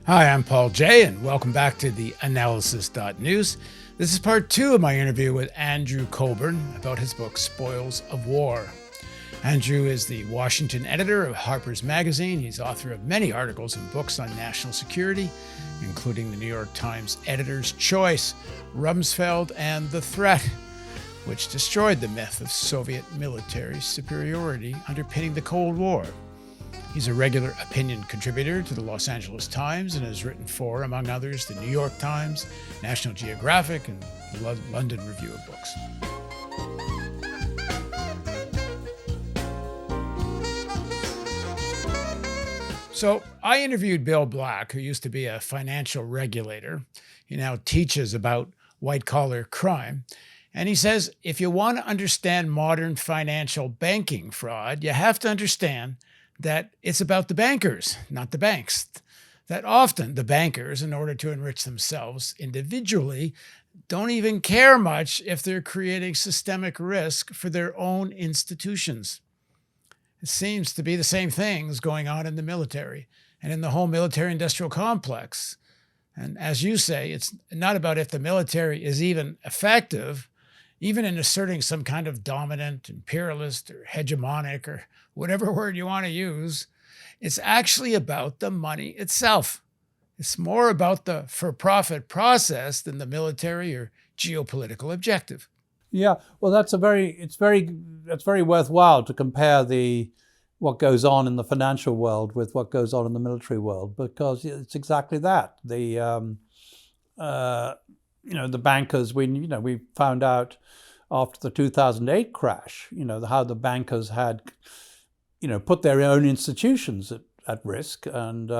Hi, I'm Paul Jay, and welcome back to theAnalysis.news. This is part 2 of my interview with Andrew Cockburn about his book, Spoils of War. Andrew is the Washington editor of Harper's Magazine. He's author of many articles and books on national security, including the New York Times Editor's Choice, Rumsfeld, and The Threat, which destroyed the myth of Soviet military superiority underpinning the Cold War. He's a regular opinion contributor to the Los Angeles Times and has written for, among others, the New York Times, National Geographic, and London Review of Books. So I interviewed Bill Black, who used to be a financial regulator. He now teaches about white-collar crime. And he says, if you want to understand modern financial banking fraud, you have to understand that it's about the bankers, not the banks. That often the bankers, in order to enrich themselves individually, don't even care much if they're creating systemic risk for their own institutions. It seems to be the same things going on in the military and in the whole military-industrial complex. And as you say, it's not about if the military is even effective, even in asserting some kind of dominant, imperialist, or hegemonic, or whatever word you want to use. It's actually about the money itself. It's more about the for-profit process than the military or geopolitical objective. Yeah, well, that's very worthwhile to compare what goes on in the financial world with what goes on in the military world, because it's exactly that. The bankers, we found out after the 2008 crash, how the bankers had, put their own institutions at risk, and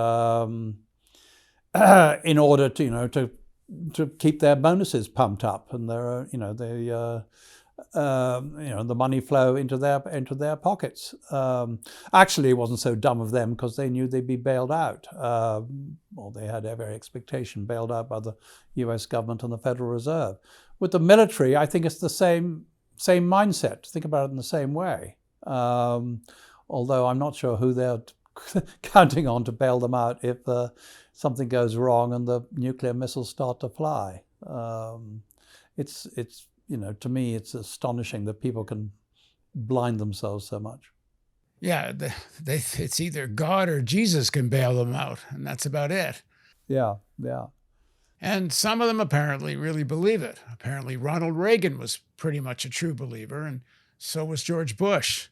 in order to keep their bonuses pumped up and their, the money flow into their pockets. Actually, it wasn't so dumb of them because they knew they'd be bailed out. They had every expectation bailed out by the U.S. government and the Federal Reserve. With the military, I think it's the same mindset. Think about it in the same way. Although I'm not sure who they're counting on to bail them out if something goes wrong and the nuclear missiles start to fly. It's to me, it's astonishing that people can blind themselves so much. Yeah, it's either God or Jesus can bail them out, and that's about it. Yeah. And some of them apparently really believe it. Apparently Ronald Reagan was pretty much a true believer, and so was George Bush.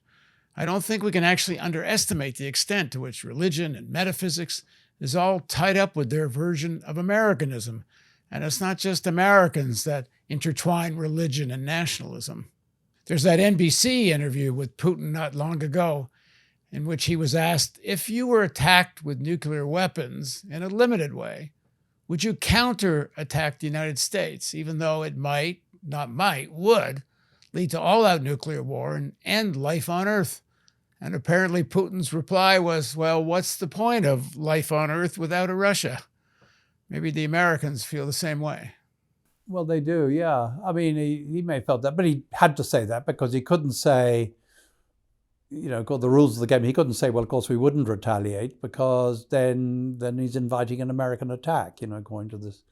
I don't think we can actually underestimate the extent to which religion and metaphysics is all tied up with their version of Americanism. And it's not just Americans that intertwine religion and nationalism. There's that NBC interview with Putin not long ago, in which he was asked, if you were attacked with nuclear weapons in a limited way, would you counterattack the United States, even though it would lead to all-out nuclear war and end life on Earth? And apparently Putin's reply was, well, what's the point of life on Earth without a Russia? Maybe the Americans feel the same way. Well, they do, yeah. I mean, he may have felt that, but he had to say that because he couldn't say, got the rules of the game. He couldn't say, well, of course, we wouldn't retaliate, because then he's inviting an American attack, according to this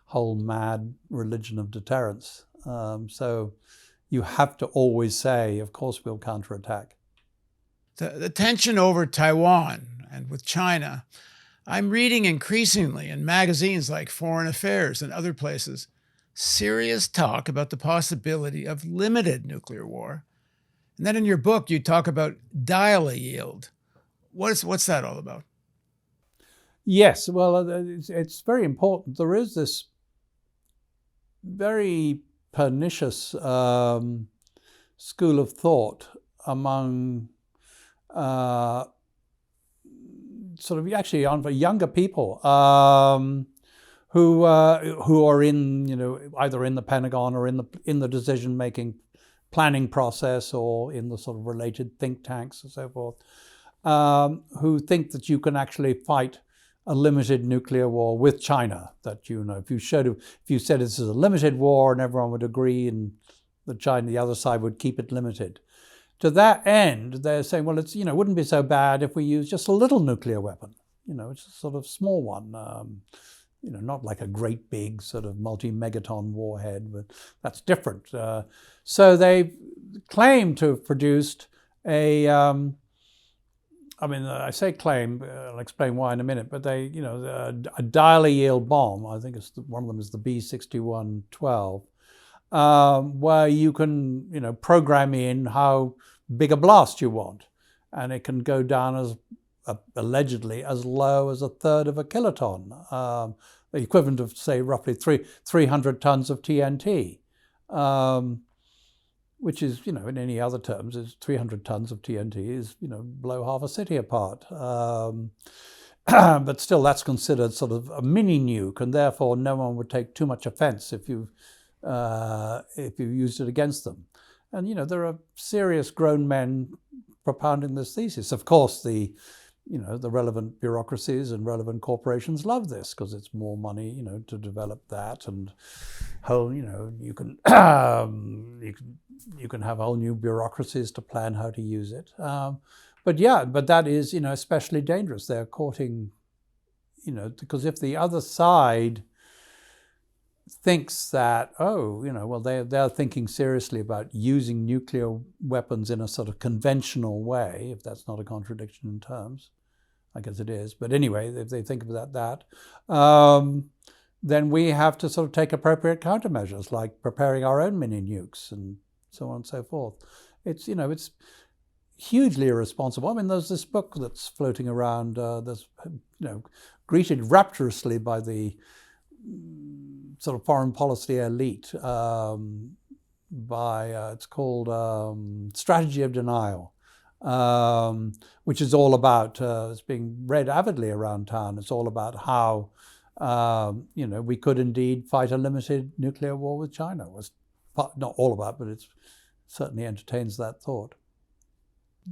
whole mad religion of deterrence. So you have to always say, of course, we'll counterattack. The tension over Taiwan and with China, I'm reading increasingly in magazines like Foreign Affairs and other places, serious talk about the possibility of limited nuclear war. And then in your book, you talk about dial-a-yield. What's that all about? Yes, well, it's very important. There is this very pernicious school of thought among younger people who are in either in the Pentagon or in the decision-making planning process or in the sort of related think tanks and so forth, who think that you can actually fight a limited nuclear war with China. That if you said this is a limited war and everyone would agree, and the other side would keep it limited. To that end, they're saying, well, it's wouldn't be so bad if we use just a little nuclear weapon. it's a sort of small one. Not like a great big sort of multi-megaton warhead, but that's different. So they claim to have produced I say claim, I'll explain why in a minute, but they, a dialer yield bomb, I think one of them is the B6112, where you can, program in how big a blast you want. And it can go down as allegedly as low as a third of a kiloton, the equivalent of, say, roughly 300 tons of TNT, which is, in any other terms, is 300 tons of TNT is, blow half a city apart. But still, that's considered sort of a mini nuke, and therefore no one would take too much offense if you used it against them. And, there are serious grown men propounding this thesis. Of course, the relevant bureaucracies and relevant corporations love this because it's more money, to develop that, and you can you can have whole new bureaucracies to plan how to use it. But that is, especially dangerous. They're courting, because if the other side thinks that, they're thinking seriously about using nuclear weapons in a sort of conventional way, if that's not a contradiction in terms. I guess it is. But anyway, if they think about that, then we have to sort of take appropriate countermeasures, like preparing our own mini nukes and so on and so forth. It's hugely irresponsible. I mean, there's this book that's floating around, greeted rapturously by the sort of foreign policy elite, it's called Strategy of Denial, which is all about, it's being read avidly around town. It's all about how, we could indeed fight a limited nuclear war with China. It was not all about, but it certainly entertains that thought.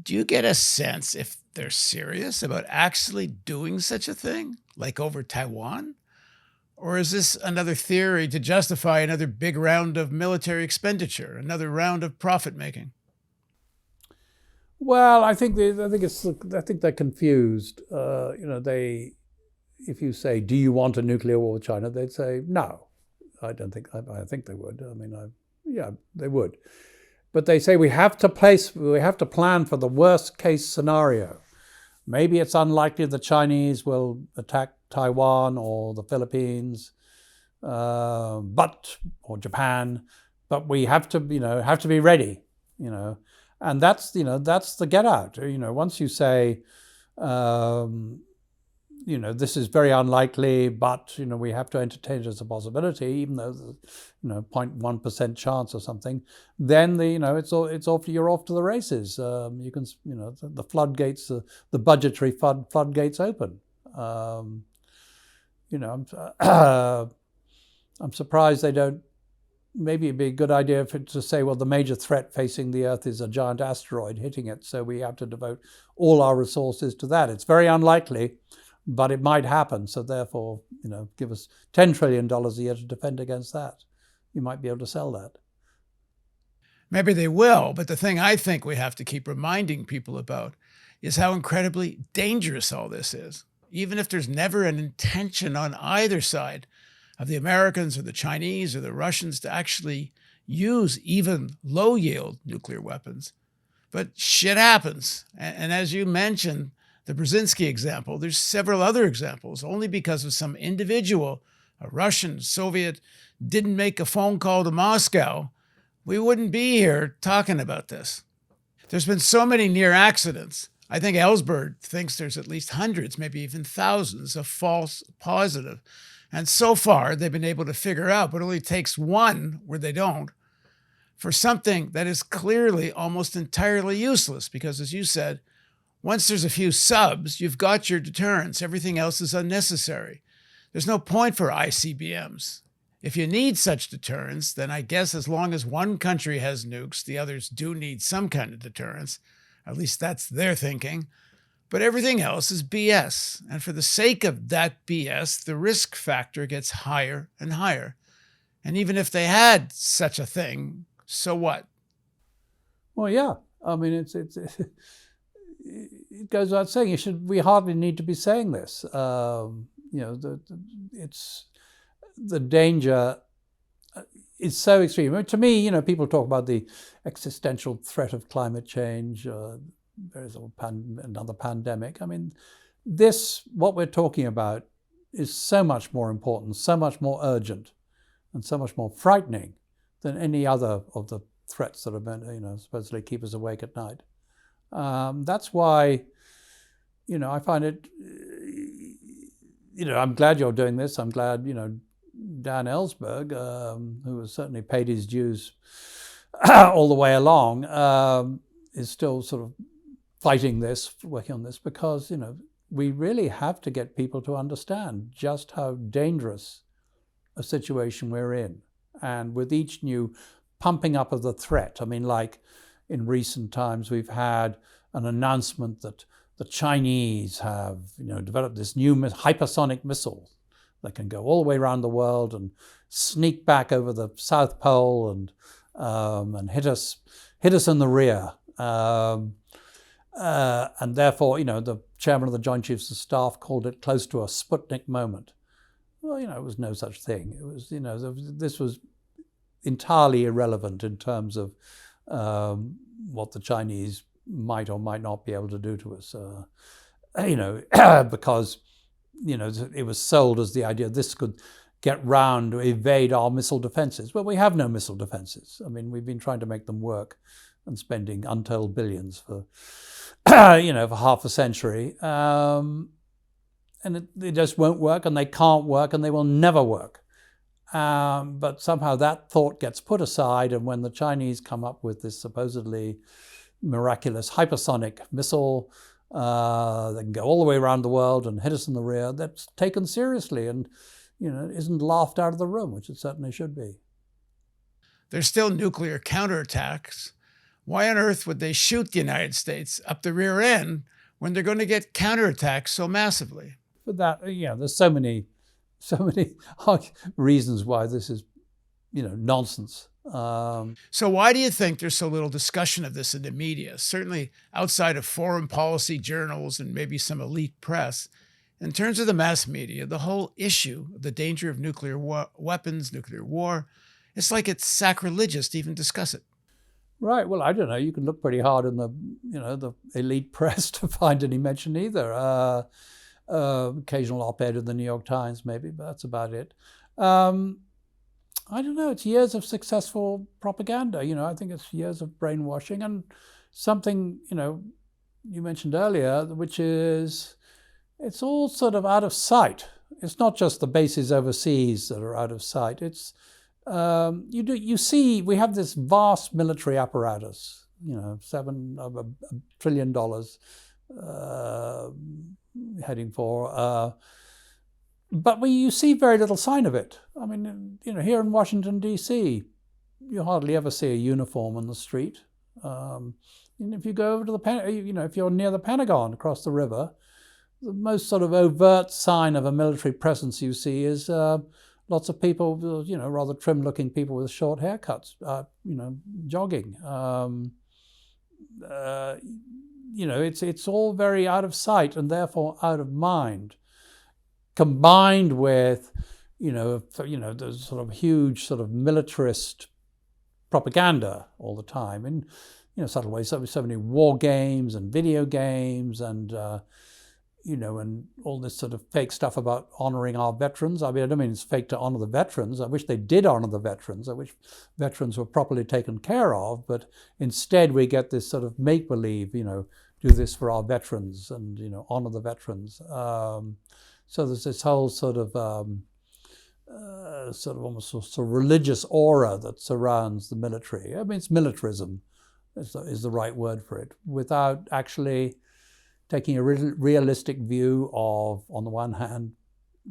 Do you get a sense if they're serious about actually doing such a thing, like over Taiwan? Or is this another theory to justify another big round of military expenditure, another round of profit making? Well, I think they're confused. If you say, "Do you want a nuclear war with China?" they'd say, "No." I don't think. I think they would. I mean, they would. But they say we have to plan for the worst case scenario. Maybe it's unlikely the Chinese will attack Taiwan or the Philippines, or Japan, but we have to be ready, and that's the get out. Once you say, this is very unlikely, but we have to entertain it as a possibility, even though there's 0.1% chance or something, then you're off to the races. You can the floodgates, the budgetary floodgates open. I'm surprised they don't. Maybe it'd be a good idea to say, well, the major threat facing the Earth is a giant asteroid hitting it, so we have to devote all our resources to that. It's very unlikely, but it might happen. So therefore, give us $10 trillion a year to defend against that. You might be able to sell that. Maybe they will, but the thing I think we have to keep reminding people about is how incredibly dangerous all this is. Even if there's never an intention on either side of the Americans or the Chinese or the Russians to actually use even low-yield nuclear weapons. But shit happens. And as you mentioned, the Brzezinski example, there's several other examples. Only because of some individual, a Russian, Soviet, didn't make a phone call to Moscow, we wouldn't be here talking about this. There's been so many near accidents. I think Ellsberg thinks there's at least hundreds, maybe even thousands of false positive. And so far, they've been able to figure out, but it only takes one where they don't, for something that is clearly almost entirely useless. Because as you said, once there's a few subs, you've got your deterrence. Everything else is unnecessary. There's no point for ICBMs. If you need such deterrence, then I guess as long as one country has nukes, the others do need some kind of deterrence. At least that's their thinking. But everything else is BS. And for the sake of that BS, the risk factor gets higher and higher. And even if they had such a thing, so what? Well, yeah. I mean, it goes without saying, we hardly need to be saying this. It's the danger is so extreme. I mean, to me, people talk about the existential threat of climate change. There is another pandemic. I mean, what we're talking about is so much more important, so much more urgent, and so much more frightening than any other of the threats that are meant, supposedly keep us awake at night. That's why, I find it, I'm glad you're doing this. I'm glad, Dan Ellsberg, who has certainly paid his dues all the way along, is still sort of fighting this, working on this, because, we really have to get people to understand just how dangerous a situation we're in. And with each new pumping up of the threat, I mean, like in recent times, we've had an announcement that the Chinese have, developed this new hypersonic missile that can go all the way around the world and sneak back over the South Pole and hit us in the rear. And therefore, the chairman of the Joint Chiefs of Staff called it close to a Sputnik moment. Well, it was no such thing. It was, this was entirely irrelevant in terms of what the Chinese might or might not be able to do to us. Because, it was sold as the idea this could get round or evade our missile defenses. Well, we have no missile defenses. I mean, we've been trying to make them work and spending untold billions for, for half a century. And it just won't work, and they can't work, and they will never work. But somehow that thought gets put aside, and when the Chinese come up with this supposedly miraculous hypersonic missile that can go all the way around the world and hit us in the rear, that's taken seriously and isn't laughed out of the room, which it certainly should be. There's still nuclear counterattacks. Why on earth would they shoot the United States up the rear end when they're going to get counterattacked so massively? But that, there's so many reasons why this is, nonsense. So why do you think there's so little discussion of this in the media, certainly outside of foreign policy journals and maybe some elite press? In terms of the mass media, the whole issue of the danger of nuclear weapons, nuclear war, it's like it's sacrilegious to even discuss it. Right. Well, I don't know. You can look pretty hard in the elite press to find any mention either. Occasional op-ed in the New York Times, maybe, but that's about it. I don't know. It's years of successful propaganda. I think it's years of brainwashing and something, you mentioned earlier, which is it's all sort of out of sight. It's not just the bases overseas that are out of sight. It's you see, we have this vast military apparatus, $7 trillion heading for, but you see very little sign of it. I mean, here in Washington, D.C., you hardly ever see a uniform on the street. And if you go over to if you're near the Pentagon across the river, the most sort of overt sign of a military presence you see is lots of people, rather trim-looking people with short haircuts, jogging. It's all very out of sight and therefore out of mind, combined with, the sort of huge sort of militarist propaganda all the time in, subtle ways. So many war games and video games and and all this sort of fake stuff about honoring our veterans. I mean, I don't mean it's fake to honor the veterans. I wish they did honor the veterans. I wish veterans were properly taken care of. But instead, we get this sort of make-believe, do this for our veterans and, honor the veterans. So there's this whole sort of almost sort of religious aura that surrounds the military. I mean, it's militarism is the right word for it, without actually taking a realistic view of, on the one hand,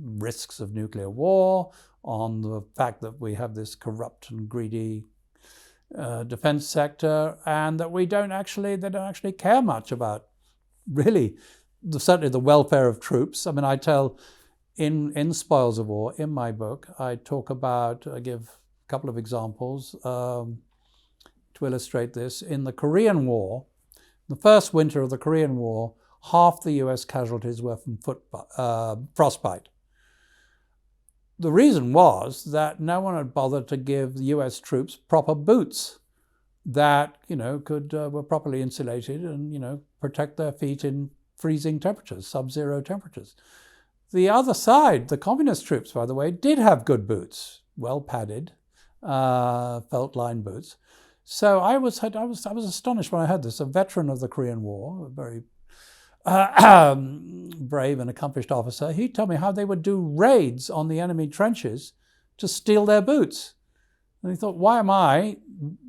risks of nuclear war, on the fact that we have this corrupt and greedy defense sector, and that they don't actually care much about really, certainly the welfare of troops. I mean, I tell in Spoils of War, in my book, I give a couple of examples to illustrate this. In the Korean War, the first winter of the Korean War, half the US casualties were from frostbite. The reason was that no one had bothered to give the US troops proper boots that, were properly insulated and, protect their feet in freezing temperatures, sub-zero temperatures. The other side, the communist troops, by the way, did have good boots, well padded, felt-lined boots. So I was astonished when I heard this. A veteran of the Korean War, a very brave and accomplished officer, he told me how they would do raids on the enemy trenches to steal their boots. And he thought, why am I,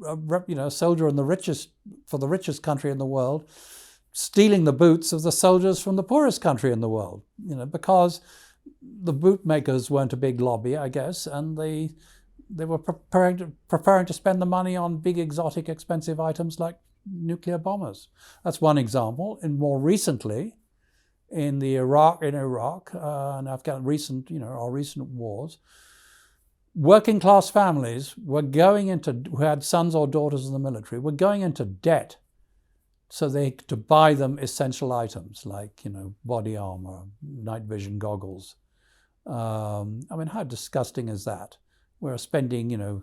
a soldier in for the richest country in the world, stealing the boots of the soldiers from the poorest country in the world? Because the bootmakers weren't a big lobby, I guess, and they were preferring to spend the money on big, exotic, expensive items like nuclear bombers. That's one example. And more recently, in Iraq and Afghanistan, our recent wars, working class families who had sons or daughters in the military, were going into debt to buy them essential items like, body armor, night vision goggles. How disgusting is that? We're spending,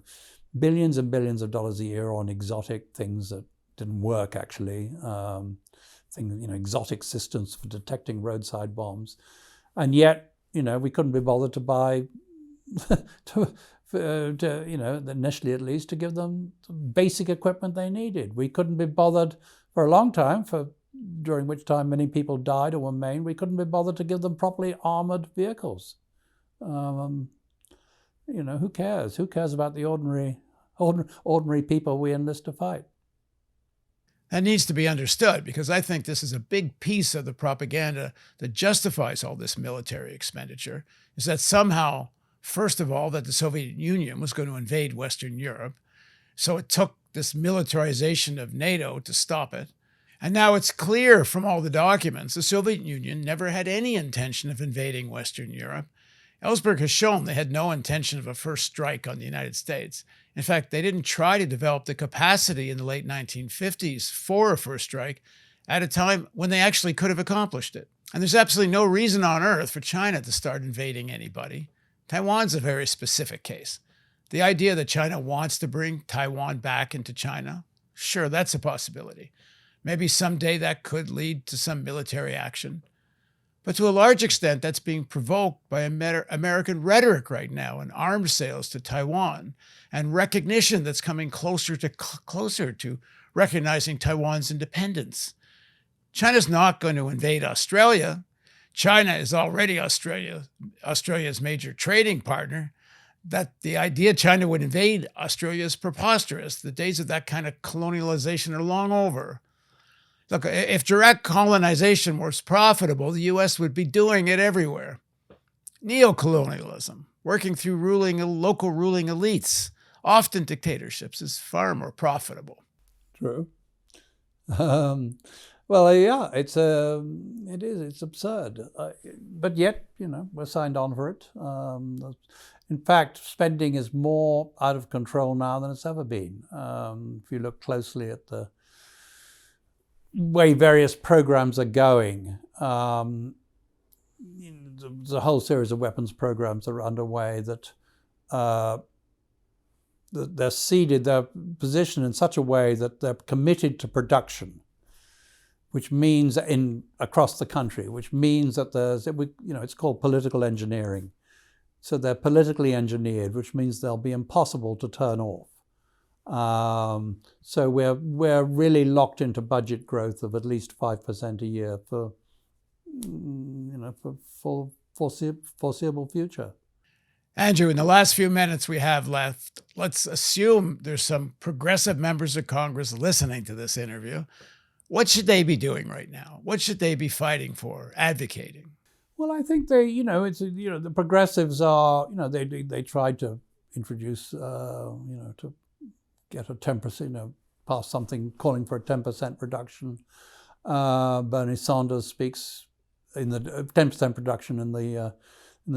billions and billions of dollars a year on exotic things that didn't work, actually. Exotic systems for detecting roadside bombs. And yet, we couldn't be bothered to buy, initially at least, to give them the basic equipment they needed. We couldn't be bothered for a long time, during which time many people died or were maimed. We couldn't be bothered to give them properly armored vehicles. Who cares? Who cares about the ordinary people we enlist to fight? That needs to be understood, because I think this is a big piece of the propaganda that justifies all this military expenditure, is that somehow, first of all, that the Soviet Union was going to invade Western Europe. So it took this militarization of NATO to stop it. And now it's clear from all the documents, the Soviet Union never had any intention of invading Western Europe. Ellsberg has shown they had no intention of a first strike on the United States. In fact, they didn't try to develop the capacity in the late 1950s for a first strike at a time when they actually could have accomplished it. And there's absolutely no reason on earth for China to start invading anybody. Taiwan's a very specific case. The idea that China wants to bring Taiwan back into China, sure, that's a possibility. Maybe someday that could lead to some military action. But to a large extent, that's being provoked by American rhetoric right now and arms sales to Taiwan and recognition that's coming closer to recognizing Taiwan's independence. China's not going to invade Australia. China is already Australia's major trading partner. That the idea China would invade Australia is preposterous. The days of that kind of colonialization are long over. Look, if direct colonization was profitable, the U.S. would be doing it everywhere. Neocolonialism, working through local ruling elites, often dictatorships, is far more profitable. True. It's absurd. But yet, we're signed on for it. In fact, spending is more out of control now than it's ever been. If you look closely at the way various programs are going, there's a whole series of weapons programs that are underway that they're seeded, they're positioned in such a way that they're committed to production, which means across the country, which means that it's called political engineering. So they're politically engineered, which means they'll be impossible to turn off. So we're really locked into budget growth of at least 5% a year for foreseeable future. Andrew, in the last few minutes we have left, let's assume there's some progressive members of Congress listening to this interview. What should they be doing right now? What should they be fighting for, advocating? Well, I think the progressives are, they tried to introduce, to get a 10%, pass something calling for a 10% reduction. Bernie Sanders speaks in the 10% reduction in the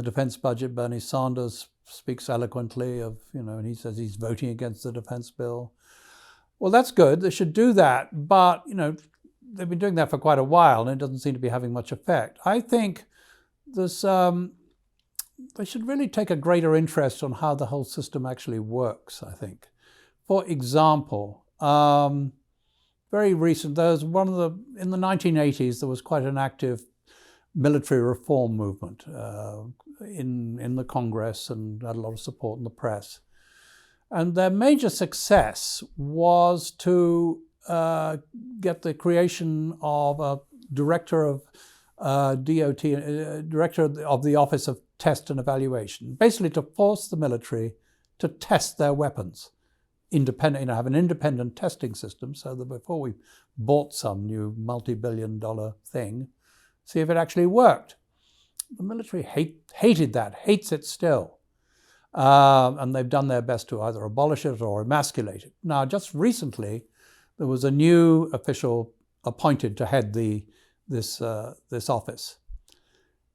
defense budget. Bernie Sanders speaks eloquently of, and he says he's voting against the defense bill. Well, that's good. They should do that. But, they've been doing that for quite a while, and it doesn't seem to be having much effect. I think there's they should really take a greater interest on how the whole system actually works, I think. For example, very recent, in the 1980s, there was quite an active military reform movement in the Congress, and had a lot of support in the press. And their major success was to get the creation of a director of DOT, director of the Office of Test and Evaluation, basically to force the military to test their weapons, independent, have an independent testing system, so that before we bought some new multi-billion-dollar thing, see if it actually worked. The military hated that, hates it still. And they've done their best to either abolish it or emasculate it. Now, just recently, there was a new official appointed to head this office.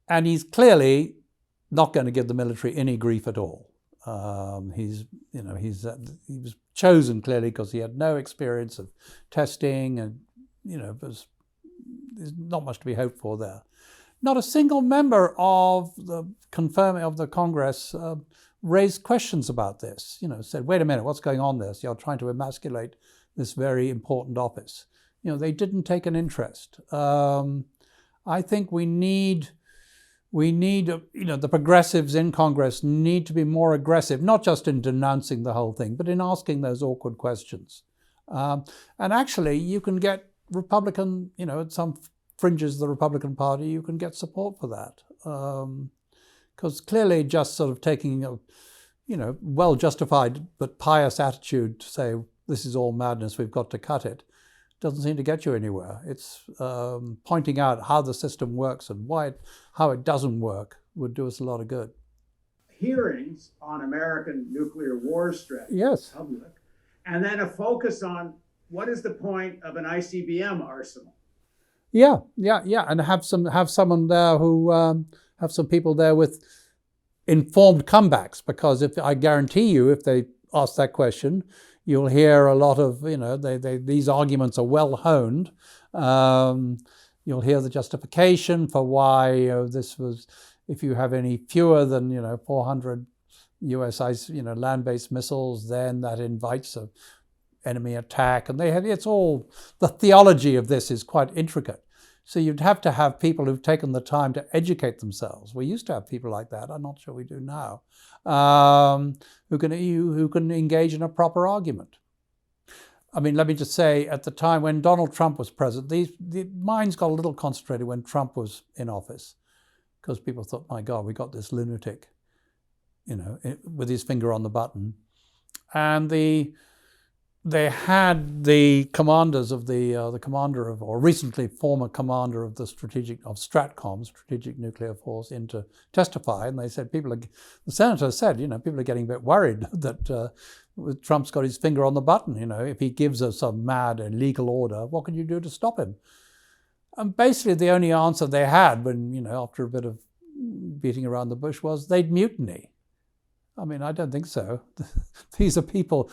And he's clearly not going to give the military any grief at all. He was chosen clearly because he had no experience of testing, and there's not much to be hoped for there. Not a single member of the Congress raised questions about this. Said, "Wait a minute, what's going on there? You're trying to emasculate this very important office." They didn't take an interest. I think we need, the progressives in Congress need to be more aggressive, not just in denouncing the whole thing, but in asking those awkward questions. And actually, you can get Republican, at some fringes of the Republican Party, you can get support for that. Because clearly just sort of taking a, well-justified but pious attitude to say, this is all madness, we've got to cut it, doesn't seem to get you anywhere. It's pointing out how the system works and how it doesn't work would do us a lot of good. Hearings on American nuclear war strategy, yes, public, and then a focus on what is the point of an ICBM arsenal. Yeah, and have someone there who have some people there with informed comebacks, because I guarantee you, if they ask that question, you'll hear a lot of, these arguments are well honed. You'll hear the justification for why this was, if you have any fewer than 400 US land-based missiles, then that invites a enemy attack, and it's all, the theology of this is quite intricate. So you'd have to have people who've taken the time to educate themselves. We used to have people like that. I'm not sure we do now, who can engage in a proper argument. I mean, let me just say, at the time when Donald Trump was president, the minds got a little concentrated when Trump was in office, because people thought, my God, we got this lunatic, with his finger on the button. And they had the commanders of the commander of, or recently former commander of STRATCOM, Strategic Nuclear Force, in to testify, and they said the senator said, people are getting a bit worried that Trump's got his finger on the button. If he gives us some mad illegal order, what can you do to stop him? And basically, the only answer they had, when after a bit of beating around the bush, was they'd mutiny. I mean, I don't think so. These are people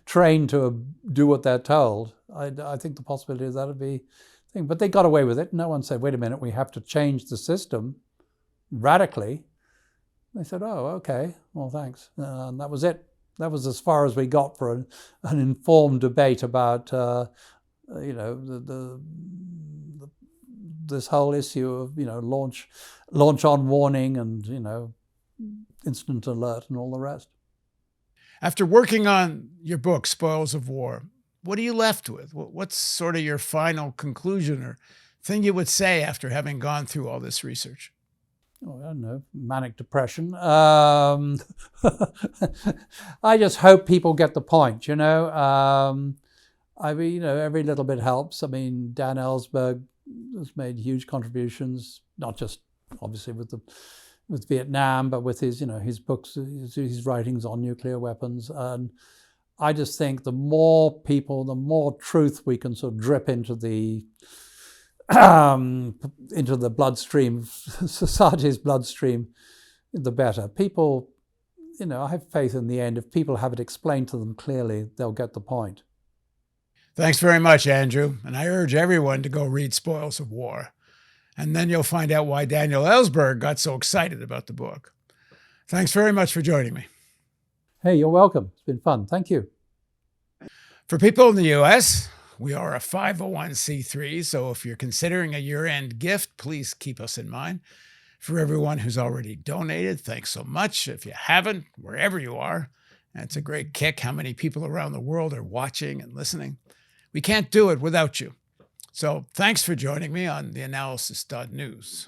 trained to do what they're told. I think the possibility of that would be a thing. But they got away with it. No one said, wait a minute, we have to change the system radically. They said, oh, okay, well, thanks. And that was it. That was as far as we got for an informed debate about, this whole issue of, launch on warning and, instant alert and all the rest. After working on your book, Spoils of War, what are you left with? What's sort of your final conclusion or thing you would say after having gone through all this research? Oh, I don't know, manic depression. I just hope people get the point, every little bit helps. I mean, Dan Ellsberg has made huge contributions, not just obviously with Vietnam, but with his books, his writings on nuclear weapons. And I just think the more people, the more truth we can sort of drip into the bloodstream, society's bloodstream, the better. People, I have faith in the end. If people have it explained to them clearly, they'll get the point. Thanks very much, Andrew. And I urge everyone to go read Spoils of War. And then you'll find out why Daniel Ellsberg got so excited about the book. Thanks very much for joining me. Hey, you're welcome. It's been fun. Thank you. For people in the U.S., we are a 501c3, so if you're considering a year-end gift, please keep us in mind. For everyone who's already donated, thanks so much. If you haven't, wherever you are, and it's a great kick how many people around the world are watching and listening. We can't do it without you. So thanks for joining me on theAnalysis.news.